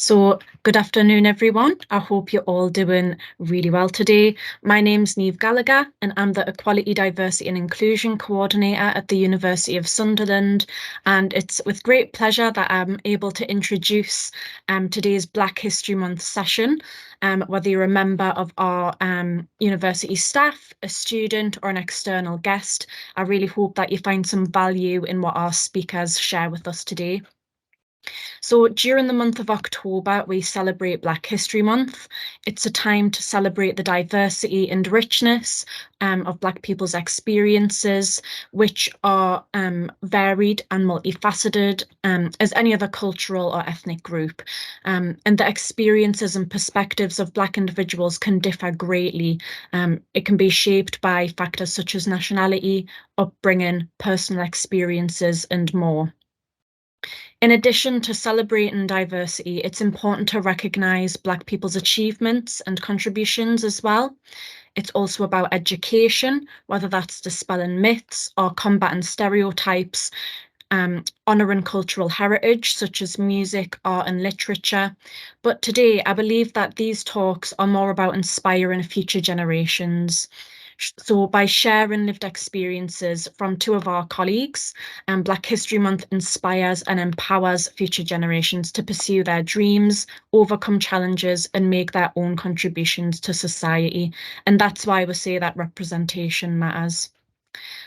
So, good afternoon, everyone. I hope you're all doing really well today. My name's Niamh Gallagher, and I'm the Equality, Diversity and Inclusion Coordinator at the University of Sunderland. And it's with great pleasure that I'm able to introduce today's Black History Month session. Whether you're a member of our university staff, a student, or an external guest, I really hope that you find some value in what our speakers share with us today. So during the month of October, we celebrate Black History Month. It's a time to celebrate the diversity and richness of Black people's experiences, which are varied and multifaceted as any other cultural or ethnic group. And the experiences and perspectives of Black individuals can differ greatly. It can be shaped by factors such as nationality, upbringing, personal experiences, and more. In addition to celebrating diversity, it's important to recognise Black people's achievements and contributions as well. It's also about education, whether that's dispelling myths or combating stereotypes, honouring cultural heritage such as music, art and literature. But today, I believe that these talks are more about inspiring future generations. So by sharing lived experiences from two of our colleagues, Black History Month inspires and empowers future generations to pursue their dreams, overcome challenges, and make their own contributions to society. And that's why we say that representation matters.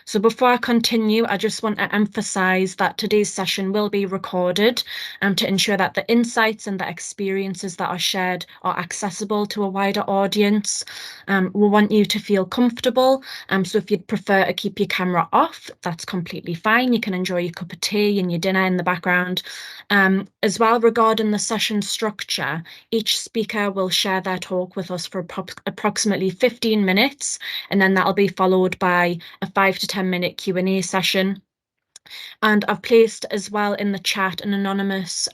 So before I continue, I just want to emphasise that today's session will be recorded to ensure that the insights and the experiences that are shared are accessible to a wider audience. We want you to feel comfortable. So if you'd prefer to keep your camera off, that's completely fine. You can enjoy your cup of tea and your dinner in the background. As well, regarding the session structure, each speaker will share their talk with us for approximately 15 minutes, and then that'll be followed by a 5 to 10-minute Q&A session. And I've placed as well in the chat an anonymous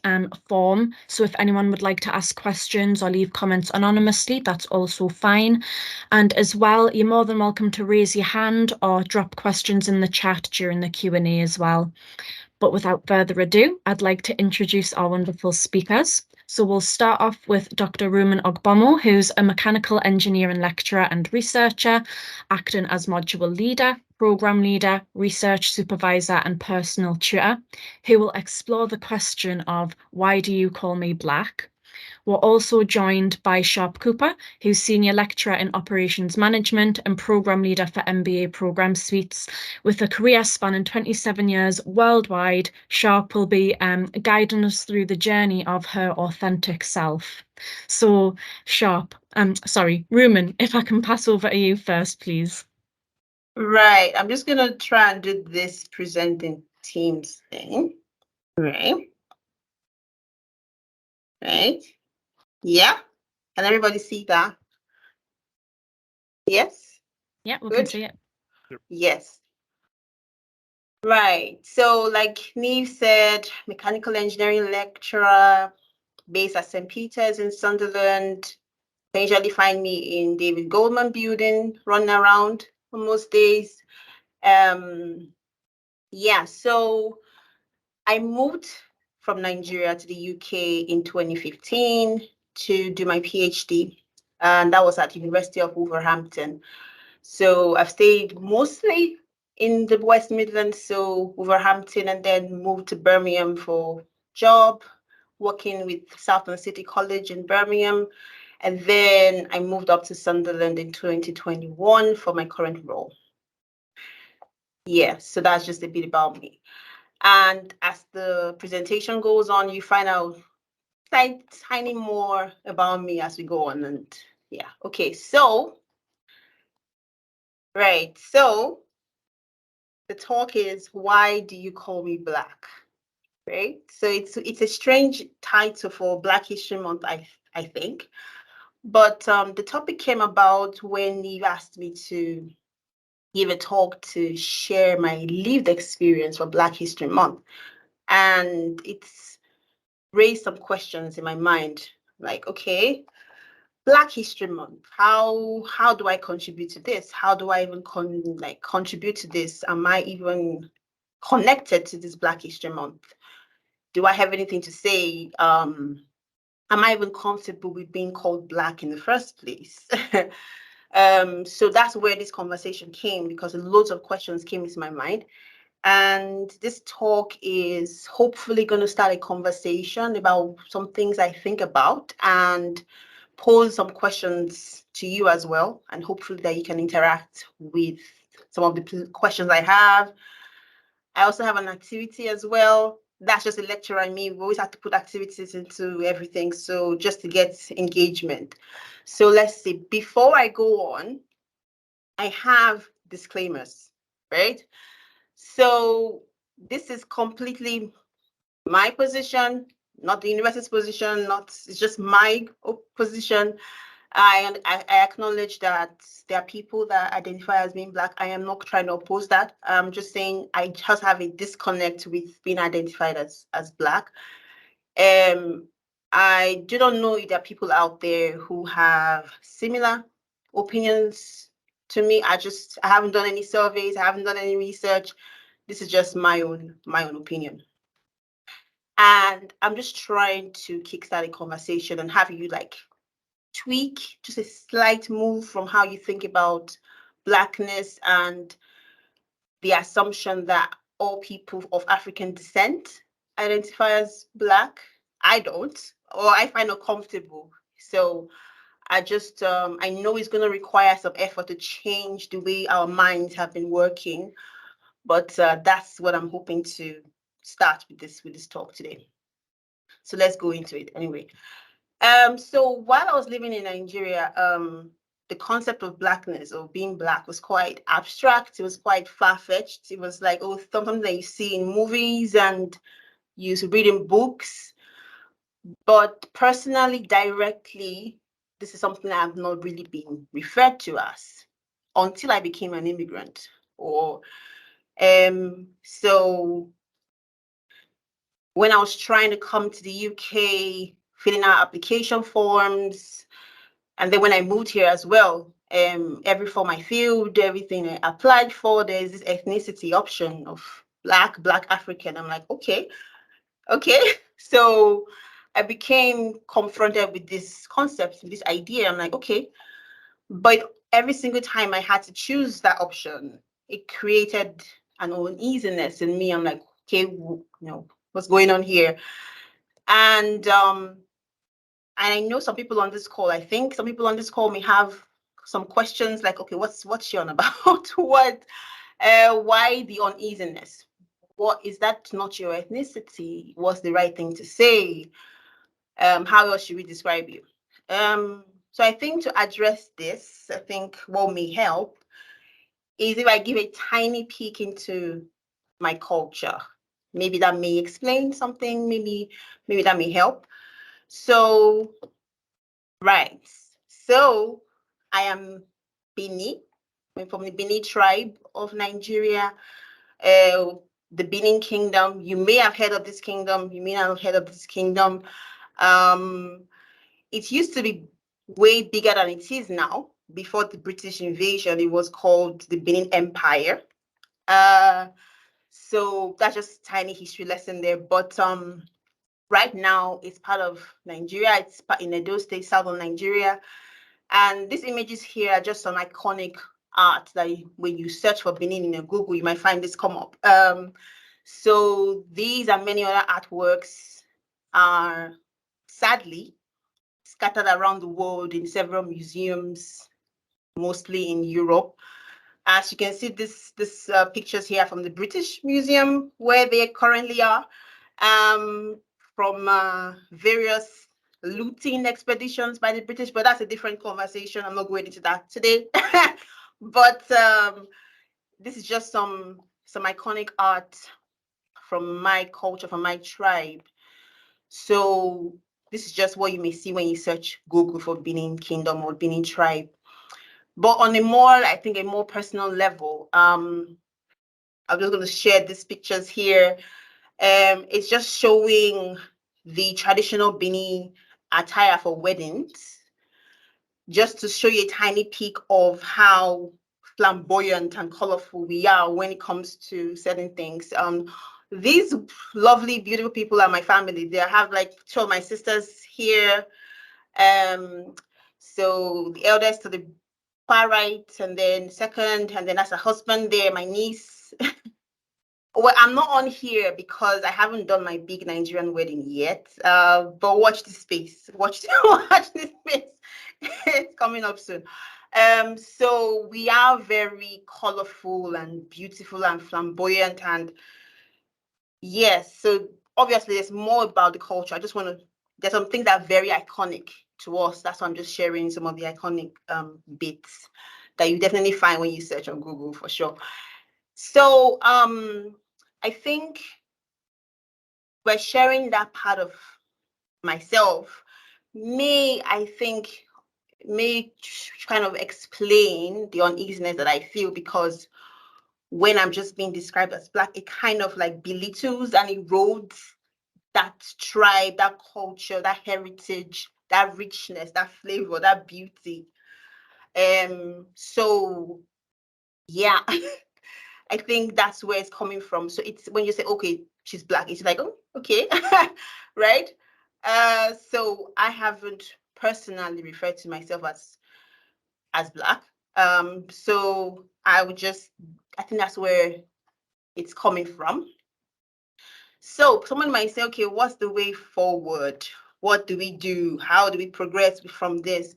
form. So if anyone would like to ask questions or leave comments anonymously, that's also fine. And as well, you're more than welcome to raise your hand or drop questions in the chat during the Q&A as well. But without further ado, I'd like to introduce our wonderful speakers. So we'll start off with Dr. Rumen Ogbomo, who's a mechanical engineering lecturer and researcher, acting as module leader, program leader, research supervisor, and personal tutor, who will explore the question of why do you call me Black? We're also joined by Sharp Cooper, who's Senior Lecturer in Operations Management and Programme Leader for MBA Programme Suites. With a career spanning 27 years worldwide, Sharp will be guiding us through the journey of her authentic self. So, Rumen, if I can pass over to you first, please. Right, I'm just going to try and do this presenting Teams thing. Right. Yeah. Can everybody see that? Yes? Yeah, we can see it. Yes. Right. So like Niamh said, mechanical engineering lecturer based at St. Peter's in Sunderland. You can usually find me in David Goldman building, running around on most days. Yeah, so I moved from Nigeria to the UK in 2015 to do my PhD, and that was at University of Wolverhampton. So I've stayed mostly in the West Midlands, so Wolverhampton, and then moved to Birmingham for job, working with Southern City College in Birmingham. And then I moved up to Sunderland in 2021 for my current role. Yeah, so that's just a bit about me. And as the presentation goes on, you find out tiny more about me as we go on. And yeah, okay, so, right, so the talk is, why do you call me Black? Right, so it's a strange title for Black History Month, I think. But the topic came about when you asked me to give a talk to share my lived experience for Black History Month. And it's raised some questions in my mind, like, okay, Black History Month, how do I contribute to this? How do I even contribute to this? Am I even connected to this Black History Month? Do I have anything to say am I even comfortable with being called Black in the first place? So that's where this conversation came, because loads of questions came into my mind. And this talk is hopefully going to start a conversation about some things I think about and pose some questions to you as well. And hopefully that you can interact with some of the questions I have. I also have an activity as well. That's just a lecture I mean. We always have to put activities into everything. So just to get engagement. So let's see. Before I go on, I have disclaimers, right? So this is completely my position, not the university's position, it's just my position. I acknowledge that there are people that identify as being Black. I am not trying to oppose that. I'm just saying I just have a disconnect with being identified as Black. I do not know if there are people out there who have similar opinions to me. I haven't done any surveys. I haven't done any research. This is just my own opinion. And I'm just trying to kickstart a conversation and have you like tweak just a slight move from how you think about Blackness and the assumption that all people of African descent identify as Black. I don't, or I find uncomfortable. So I just, I know it's going to require some effort to change the way our minds have been working, but that's what I'm hoping to start with this talk today. So let's go into it anyway. So while I was living in Nigeria, the concept of Blackness or being Black was quite abstract. It was quite far-fetched. It was like, oh, something that you see in movies and you read in books. But personally, directly, this is something I've not really been referred to as until I became an immigrant. So when I was trying to come to the UK, filling out application forms, and then when I moved here as well, every form I filled, everything I applied for, there's this ethnicity option of Black African. I'm like, okay. So I became confronted with this concept, this idea. I'm like, okay. But every single time I had to choose that option, it created an uneasiness in me. I'm like, okay, what's going on here? And I know some people on this call, I think some people on this call may have some questions like, okay, what's she on about? Why the uneasiness? What is that not your ethnicity? What's the right thing to say? How else should we describe you? So I think to address this, I think what may help is if I give a tiny peek into my culture. Maybe that may explain something, maybe that may help. So, right. So I am Bini. I'm from the Bini tribe of Nigeria. The Benin Kingdom. You may have heard of this kingdom. You may not have heard of this kingdom. It used to be way bigger than it is now. Before the British invasion, it was called the Benin Empire. So that's just a tiny history lesson there. But right now, it's part of Nigeria. It's in Edo State, southern Nigeria. And these images here are just some iconic art that when you search for Benin in Google, you might find this come up. So these and many other artworks are sadly scattered around the world in several museums, mostly in Europe. As you can see, this pictures here from the British Museum, where they currently are, from various looting expeditions by the British, but that's a different conversation. I'm not going into that today. But this is just some iconic art from my culture, from my tribe. So this is just what you may see when you search Google for Benin Kingdom or Benin tribe. But on a more, I think, a more personal level, I'm just going to share these pictures here. It's just showing the traditional Benin attire for weddings, just to show you a tiny peek of how flamboyant and colorful we are when it comes to certain things. these lovely, beautiful people are my family. They have like two of my sisters here. So the eldest to the far right, and then second, and then that's a husband there, my niece. Well, I'm not on here because I haven't done my big Nigerian wedding yet. But watch this space. Watch this space. It's coming up soon. So we are very colorful and beautiful and flamboyant, and yes, so obviously there's more about the culture. I just want to, there's some things that are very iconic to us. That's why I'm just sharing some of the iconic bits that you definitely find when you search on Google for sure. So I think by sharing that part of myself may kind of explain the uneasiness that I feel, because when I'm just being described as Black, it kind of like belittles and erodes that tribe, that culture, that heritage, that richness, that flavor, that beauty. So yeah, I think that's where it's coming from. So it's when you say, okay, she's Black, it's like, oh, okay, right? So I haven't personally referred to myself as Black. So I think that's where it's coming from. So someone might say, okay, what's the way forward? What do we do? How do we progress from this?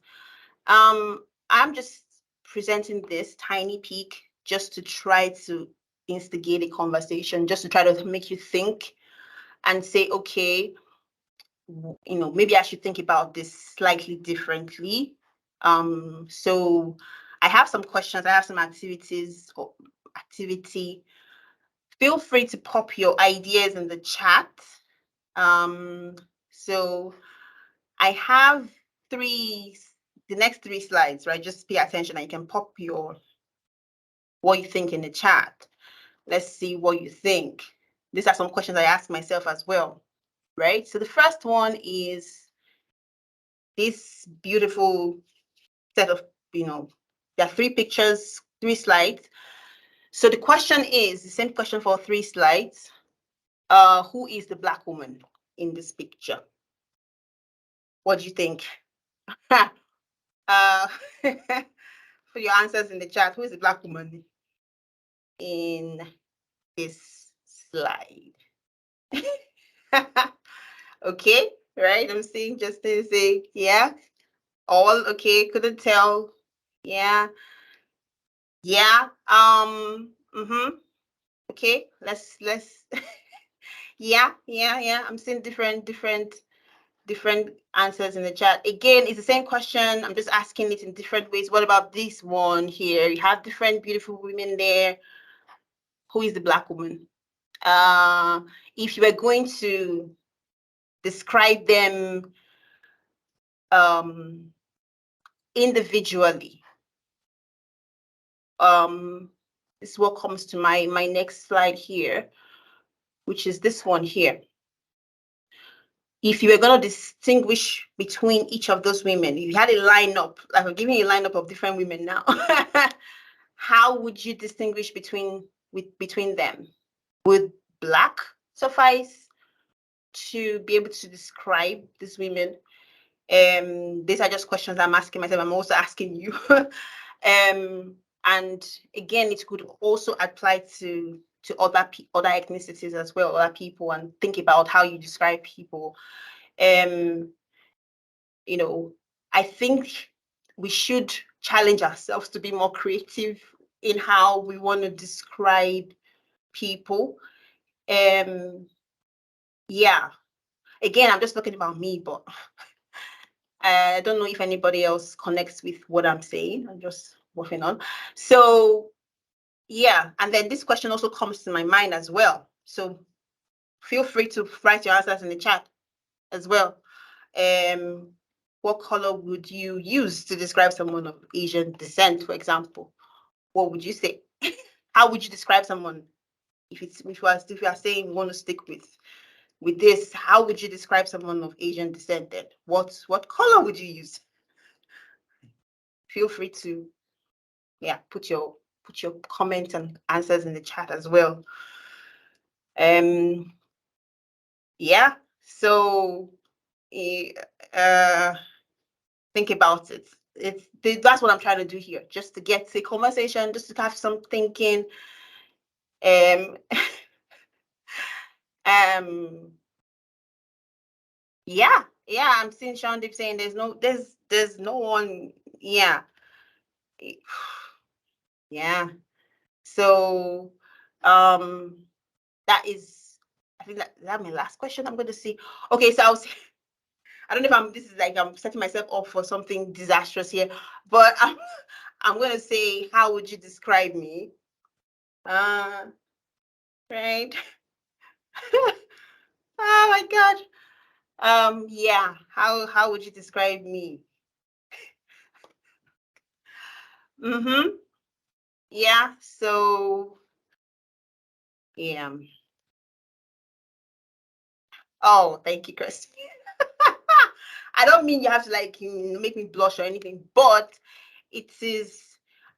I'm just presenting this tiny peek just to try to instigate a conversation, just to try to make you think and say, okay, maybe I should think about this slightly differently. So I have some questions, I have some activity. Feel free to pop your ideas in the chat. So I have the next three slides, right? Just pay attention and you can pop what you think in the chat. Let's see what you think. These are some questions I ask myself as well, right? So the first one is this beautiful set of, there are three pictures, three slides. So the question is the same question for three slides. Who is the Black woman in this picture? What do you think? Put your answers in the chat. Who is the Black woman in this slide? Okay, right? I'm seeing Justin say, yeah. All okay, couldn't tell. Yeah. Yeah. Okay, let's yeah. I'm seeing different answers in the chat. Again, it's the same question. I'm just asking it in different ways. What about this one here? You have different beautiful women there. Who is the Black woman? If you were going to describe them individually, this is what comes to my next slide here, which is this one here. If you were going to distinguish between each of those women, you had a lineup, like I'm giving you a lineup of different women now. How would you distinguish between them? Would Black suffice to be able to describe these women? These are just questions I'm asking myself. I'm also asking you. And again, it could also apply to other ethnicities as well, other people, and think about how you describe people. I think we should challenge ourselves to be more creative in how we want to describe people. Yeah. Again, I'm just talking about me, but I don't know if anybody else connects with what I'm saying. I'm just waffling on. So yeah, and then this question also comes to my mind as well. So feel free to write your answers in the chat as well. What color would you use to describe someone of Asian descent, for example? What would you say? How would you describe someone? If you are saying we want to stick with this, how would you describe someone of Asian descent then? What color would you use? Feel free to, put your comments and answers in the chat as well. Yeah, so think about it. That's what I'm trying to do here, just to get the conversation, just to have some thinking. Yeah, I'm seeing Sean Deep saying there's no one. Yeah. Yeah. So that is, I think that's my last question I'm going to see. Okay, so I don't know if this is like I'm setting myself up for something disastrous here, but I'm going to say, how would you describe me? Right. Oh my God. Yeah, how would you describe me? Yeah, so yeah. Oh, thank you, Chris. I don't mean you have to like make me blush or anything, but it is.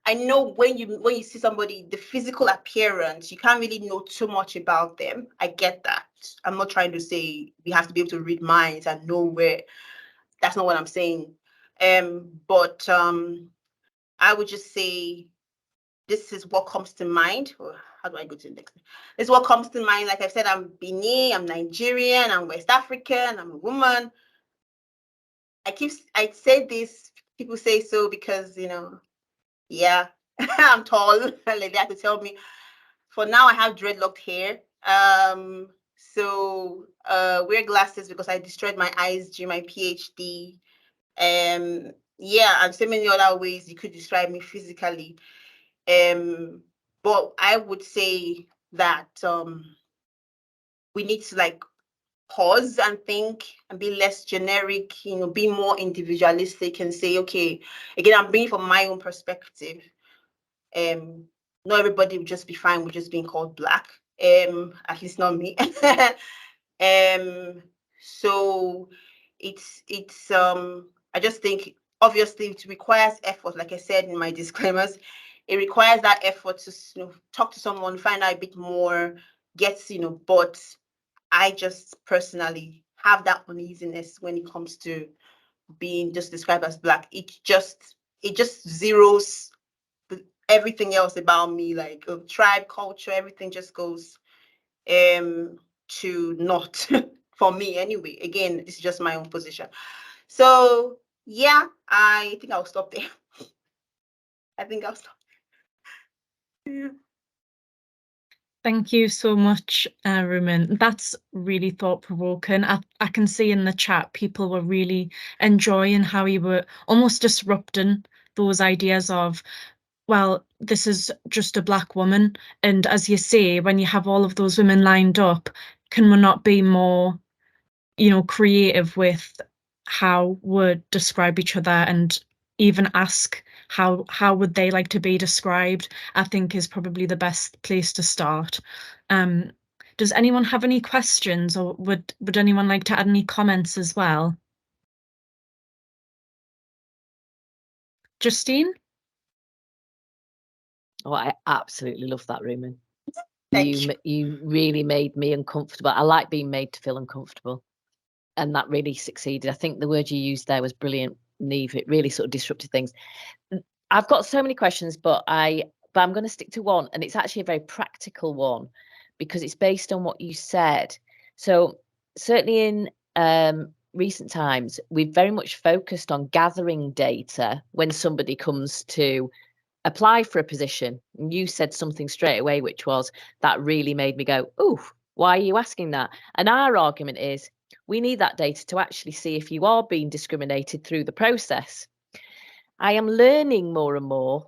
I know when you see somebody, the physical appearance, you can't really know too much about them. I get that. I'm not trying to say we have to be able to read minds and know where. That's not what I'm saying. But I would just say this is what comes to mind. Or how do I go to the next? This is what comes to mind. Like I said, I'm Benin, I'm Nigerian, I'm West African, I'm a woman. I say this, people say so because, yeah, I'm tall. Like they have to tell me. For now, I have dreadlocked hair. So wear glasses because I destroyed my eyes during my PhD. Yeah, and so many other ways you could describe me physically. But I would say that we need to like pause and think and be less generic, be more individualistic and say, okay, again, I'm bringing from my own perspective. Not everybody would just be fine with just being called Black. At least not me. So it's I just think obviously it requires effort, like I said in my disclaimers. It requires that effort to talk to someone, find out a bit more, but I just personally have that uneasiness when it comes to being just described as Black. It just zeroes everything else about me, like tribe, culture, everything just goes to not for me anyway. Again, it's just my own position. So yeah, I think I'll stop there. I think I'll stop. Yeah. Thank you so much, Rumen. That's really thought-provoking. I can see in the chat people were really enjoying how you were almost disrupting those ideas of, well, this is just a Black woman. And as you say, when you have all of those women lined up, can we not be more, creative with how we describe each other and even ask how would they like to be described, I think is probably the best place to start. Does anyone have any questions, or would anyone like to add any comments as well? Justine? Oh, I absolutely love that, Rumen. Thank you. You really made me uncomfortable. I like being made to feel uncomfortable, and that really succeeded. I think the word you used there was brilliant, Neve. It really sort of disrupted things. I've got so many questions, but I'm going to stick to one, and it's actually a very practical one because it's based on what you said. So certainly in recent times, we've very much focused on gathering data when somebody comes to apply for a position. And you said something straight away, which was that really made me go, "Ooh, why are you asking that?" And our argument is we need that data to actually see if you are being discriminated through the process. I am learning more and more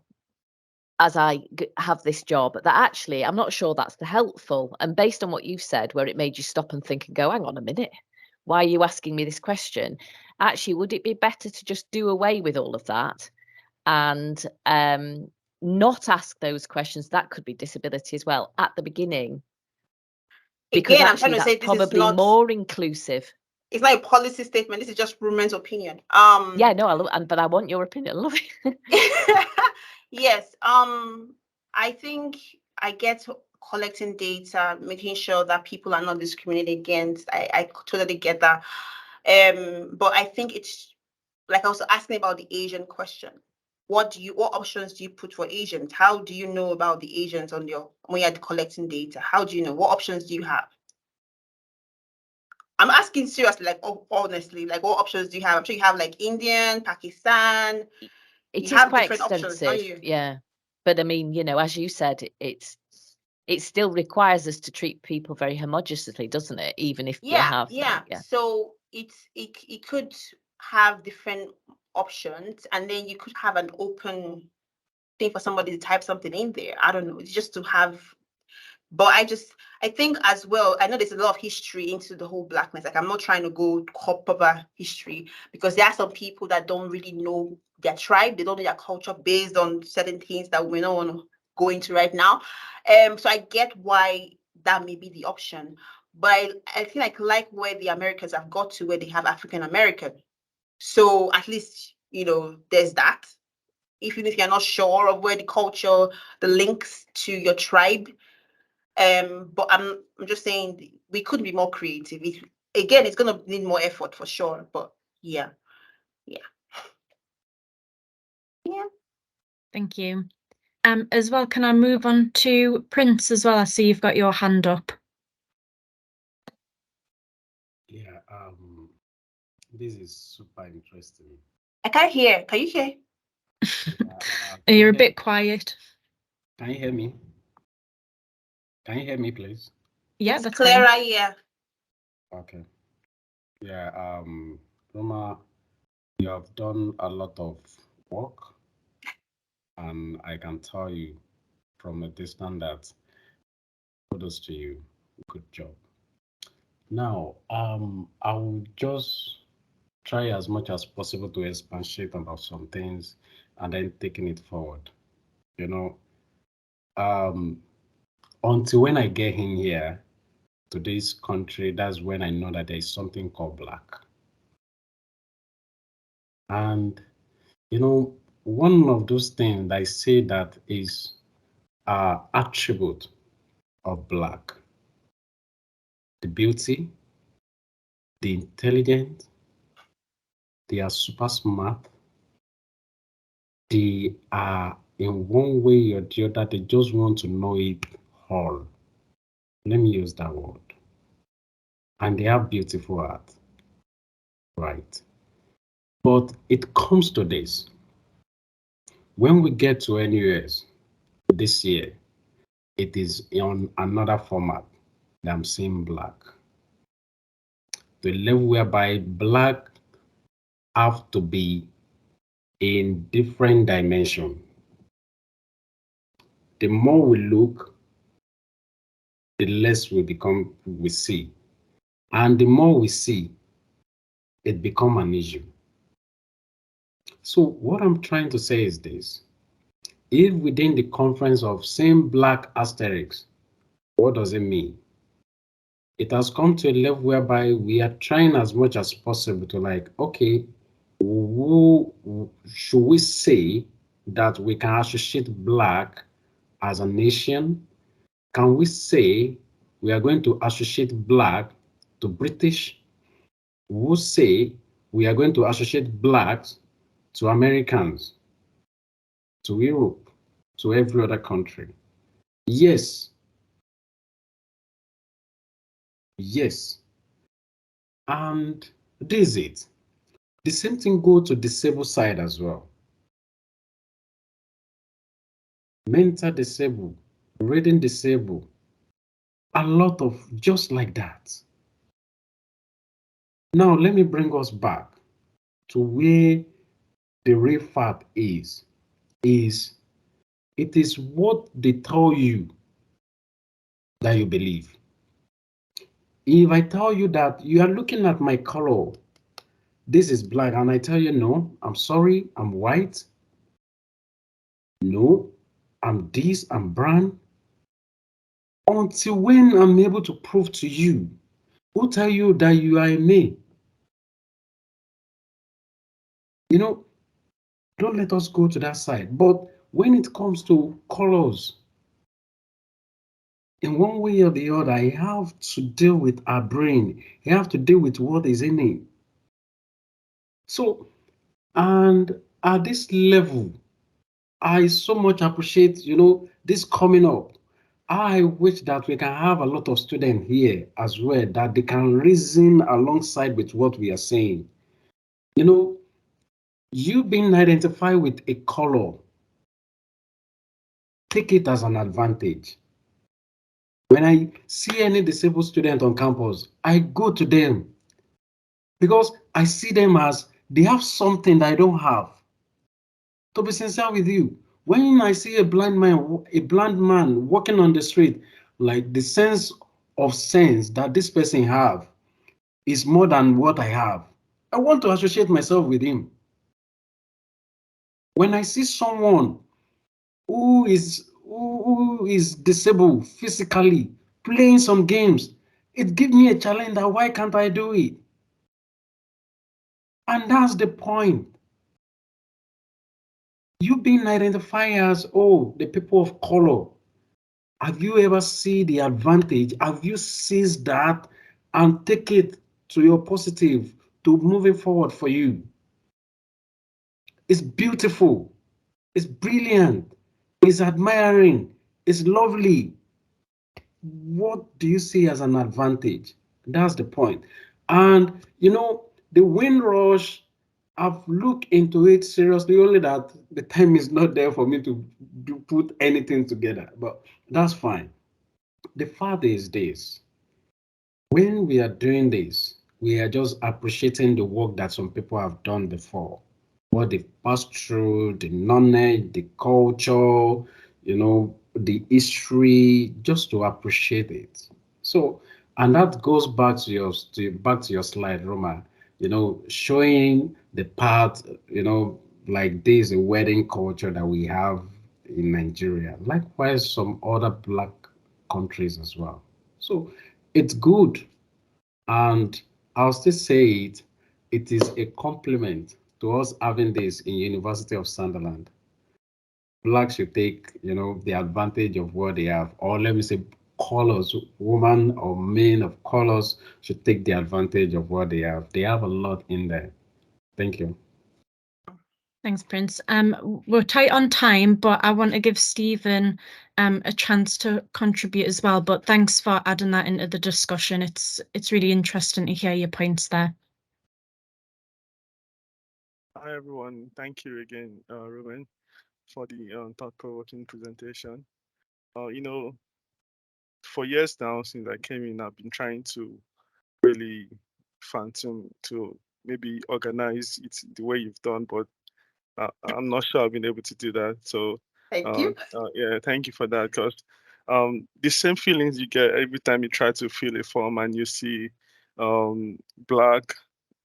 as I have this job that actually I'm not sure that's the helpful. And based on what you've said, where it made you stop and think and go, hang on a minute, why are you asking me this question? Actually, would it be better to just do away with all of that and not ask those questions? That could be disability as well at the beginning. Because Again, actually, I'm trying to that's say this is probably not more inclusive. It's not a policy statement. This is just Rumen's opinion. Yeah, no, but I want your opinion. I love it. Yes. I think I get collecting data, making sure that people are not discriminated against. I totally get that. But I think it's like I was asking about the Asian question. What options do you put for Asians? How do you know about the Asians when you're collecting data? How do you know? What options do you have? I'm asking seriously, like honestly, like what options do you have? I'm sure you have like Indian, Pakistan. It You is have quite different options, don't extensive, you? yeah. But I mean, you know, as you said, it still requires us to treat people very homogeneously, doesn't it? Even if you have Yeah. So it could have different options, and then you could have an open thing for somebody to type something in there. I don't know, just to have. But I think as well, I know there's a lot of history into the whole blackness. Like, I'm not trying to go cover history, because there are some people that don't really know their tribe. They don't know their culture based on certain things that we don't want to go into right now. So I get why that may be the option. But I think like where the Americans have got to, where they have African American. So at least, there's that. Even if you're not sure of where the culture, the links to your tribe. But I'm just saying we could be more creative. Again, it's gonna need more effort for sure. But yeah. Thank you. As well, can I move on to Prince as well? I see you've got your hand up. Yeah, this is super interesting. I can't hear. Can you hear? You're a bit quiet. Can you hear me? Can you hear me, please? Yeah, It's that's clearer, fine. yeah. Okay. Yeah, Roma, you have done a lot of work, and I can tell you from a distance that kudos to you. Good job. Now, I will just try as much as possible to expatiate about some things and then taking it forward. You know, until when I get in here to this country, that's when I know that there is something called black. And one of those things that I say that is attribute of black: the beauty, the intelligence, they are super smart, they are in one way or the other, they just want to know it all. Let me use that word. And they have beautiful art, right? But it comes to this. When we get to NUS this year, it is on another format that I'm seeing black. The level whereby black have to be in different dimension. The more we look, the less we see. And the more we see, it become an issue. So what I'm trying to say is this: if within the conference of same black asterisks, what does it mean? It has come to a level whereby we are trying as much as possible to okay, who should we say that we can associate black as a nation? Can we say we are going to associate black to British? Who say we are going to associate blacks to Americans, to Europe, to every other country? Yes. Yes. And this is it. The same thing goes to disabled side as well. Mental disabled, reading disabled, a lot of just like that. Now, let me bring us back to where the real fact is it is what they tell you that you believe. If I tell you that you are looking at my color, this is black, and I tell you, no, I'm sorry, I'm white. No, I'm this, I'm brown. Until when I'm able to prove to you, who tell you that you are a me? Don't let us go to that side. But when it comes to colors, in one way or the other, you have to deal with our brain. You have to deal with what is in it. So, and at this level, I so much appreciate, this coming up. I wish that we can have a lot of students here as well, that they can reason alongside with what we are saying. You being identified with a color, take it as an advantage. When I see any disabled student on campus, I go to them because I see them as they have something that I don't have. To be sincere with you, when I see a blind man walking on the street, like the sense that this person have is more than what I have. I want to associate myself with him. When I see someone who is disabled physically playing some games, it gives me a challenge that why can't I do it? And that's the point. You being identified as, the people of color. Have you ever seen the advantage? Have you seized that and take it to your positive, to moving forward for you? It's beautiful. It's brilliant. It's admiring. It's lovely. What do you see as an advantage? That's the point. And the Windrush, I've looked into it seriously, only that the time is not there for me to put anything together, but that's fine. The fact is this: when we are doing this, we are just appreciating the work that some people have done before, what they've passed through, the knowledge, the culture, the history, just to appreciate it. So, and that goes back to your slide, Roma. Showing the part, like this, a wedding culture that we have in Nigeria. Likewise, some other black countries as well. So, it's good, and I'll still say it is a compliment to us having this in University of Sunderland. Blacks should take, the advantage of what they have, or let me say, colors, women or men of colors should take the advantage of what they have. They have a lot in there. Thank you. Thanks, Prince. We're tight on time, but I want to give Stephen a chance to contribute as well. But thanks for adding that into the discussion. It's really interesting to hear your points there. Hi, everyone. Thank you again, Ruben, for the thought-provoking presentation. For years now, since I came in, I've been trying to really phantom to maybe organize it the way you've done, but I'm not sure I've been able to do that. So, Thank you. yeah, thank you for that. Because the same feelings you get every time you try to fill a form and you see black,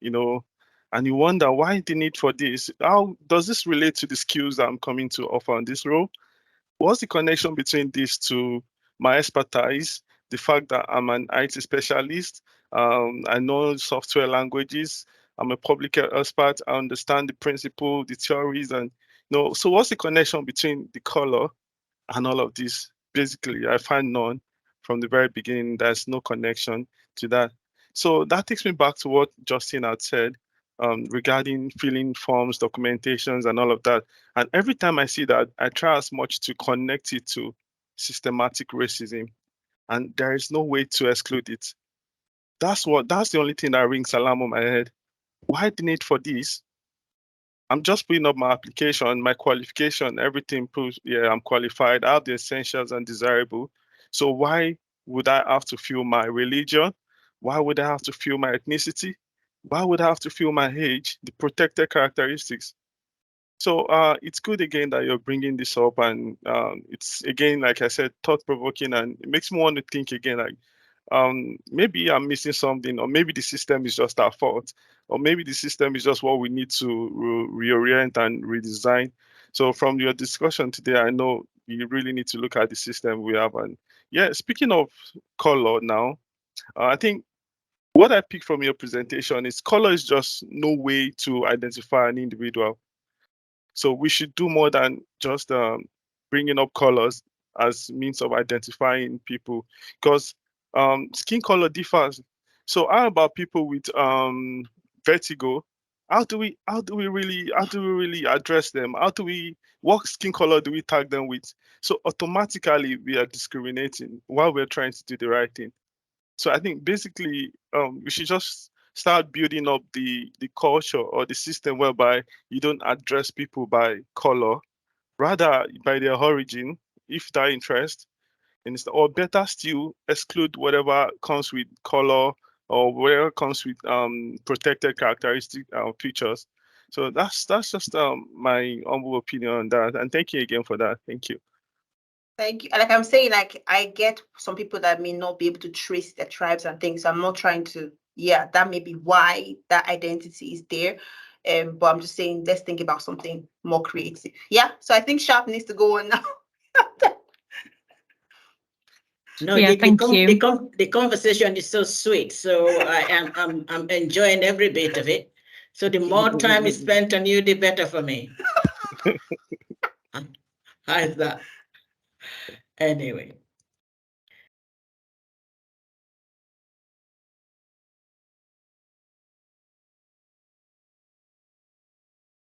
you know, and you wonder why the need for this? How does this relate to the skills I'm coming to offer on this role? What's the connection between these two? My expertise, the fact that I'm an IT specialist, I know software languages, I'm a public health expert, I understand the principle, the theories, and so what's the connection between the color and all of this? Basically, I find none from the very beginning. There's no connection to that. So that takes me back to what Justin had said regarding filling forms, documentations, and all of that. And every time I see that, I try as much to connect it to systematic racism. And there is no way to exclude it. That's the only thing that rings alarm on my head. Why the need for this? I'm just putting up my application, my qualification, everything proves, yeah, I'm qualified. I have the essentials and desirable. So why would I have to feel my religion? Why would I have to feel my ethnicity? Why would I have to feel my age, the protected characteristics? So it's good again that you're bringing this up, and it's again, like I said, thought provoking, and it makes me want to think again, like maybe I'm missing something, or maybe the system is just our fault, or maybe the system is just what we need to reorient and redesign. So from your discussion today, I know you really need to look at the system we have. And yeah, speaking of color now, I think what I picked from your presentation is color is just no way to identify an individual. So we should do more than just bringing up colors. as means of identifying people, because skin color differs. So how about people with vertigo? How do we really address them? What skin color do we tag them with? So automatically we are discriminating while we're trying to do the right thing. So I think basically we should just start building up the culture or the system whereby you don't address people by color, rather by their origin, if that interest, or better still, exclude whatever comes with color or whatever comes with protected characteristic features. So that's just my humble opinion on that. And thank you again for that. Thank you. Thank you. And like I'm saying, like I get some people that may not be able to trace their tribes and things. So I'm not trying to, that may be why that identity is there. But I'm just saying, let's think about something more creative. Yeah. So I think Sharp needs to go on now. No, Yeah, thank you. The conversation is so sweet. So I'm enjoying every bit of it. So the more time is spent on you, the better for me. How is that? Anyway.